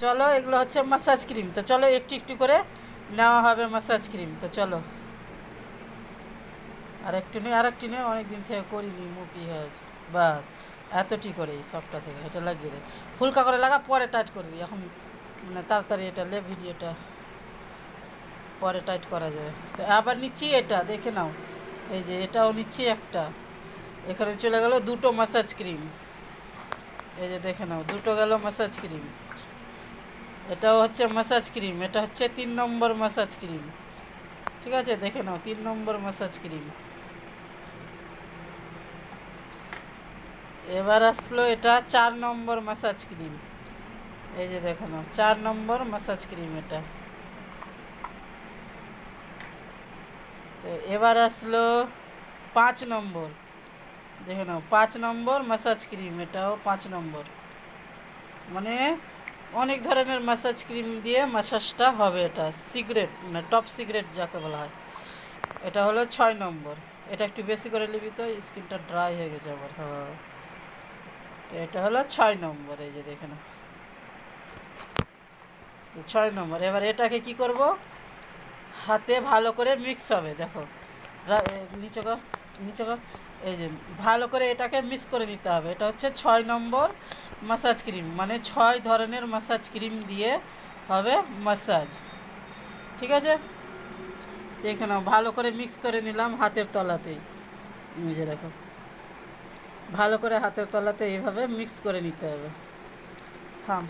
চলো এগুলো হচ্ছে মাসাজ ক্রিম, তো চলো একটু একটু করে নেওয়া হবে মাসাজ ক্রিম। তো চলো আর একটু নেই, আর একটু নেই, অনেকদিন থেকে করিনি, মুখ ই হয়েছে। বাস এতটি করে এই সবটা থেকে এটা লাগিয়ে দে, ফুলকা করে লাগা, পরে টাইট করবি। এখন মানে তাড়াতাড়ি এটা লে, ভিডিওটা পরে টাইট করা যাবে। তো আবার নিচ্ছি এটা, দেখে নাও, এই যে এটাও নিচ্ছি একটা। এখানে চলে গেল দুটো মাসাজ ক্রিম, এই যে দেখে নাও দুটো গেল মাসাজ ক্রিম। এটাও হচ্ছে মাসাজ ক্রিম, এটা হচ্ছে 3 নম্বর মাসাজ ক্রিম। ঠিক আছে, দেখে নাও 3 নম্বর মাসাজ ক্রিম। এবার আসলো এটা 4 নম্বর মাসাজ ক্রিম, এই যে দেখে নাও 4 নম্বর মাসাজ ক্রিম এটা। তো এবার আসলো 5 নম্বর, দেখে নাও 5 নম্বর মাসাজ ক্রিম, এটাও 5 নম্বর। মানে অনেক ধরনের মাসাজ ক্রিম দিয়ে মাসাজটা হবে। এটা সিগারেট মানে টপ সিগারেট যাকে বলা হয়। এটা হলো 6 নম্বর। এটা একটু বেশি করে নিবি, তো স্কিনটা ড্রাই হয়ে গেছে আবার। হ্যাঁ, তো এটা হলো 6 নম্বর, এই যে দেখে নাও। তো 6 নম্বর। এবার এটাকে কি করব, হাতে ভালো করে মিক্স হবে। দেখো নিচে কর, নিচে কর, এই যে ভালো করে এটাকে মিক্স করে নিতে হবে। এটা হচ্ছে 6 নম্বর মাসাজ ক্রিম, মানে 6 ধরনের মাসাজ ক্রিম দিয়ে হবে মাসাজ। ঠিক আছে, দেখে নাও ভালো করে মিক্স করে নিলাম হাতের তলাতেই। এই যে দেখো ভালো করে হাতের তলাতে এইভাবে মিক্স করে নিতে হবে। থাম।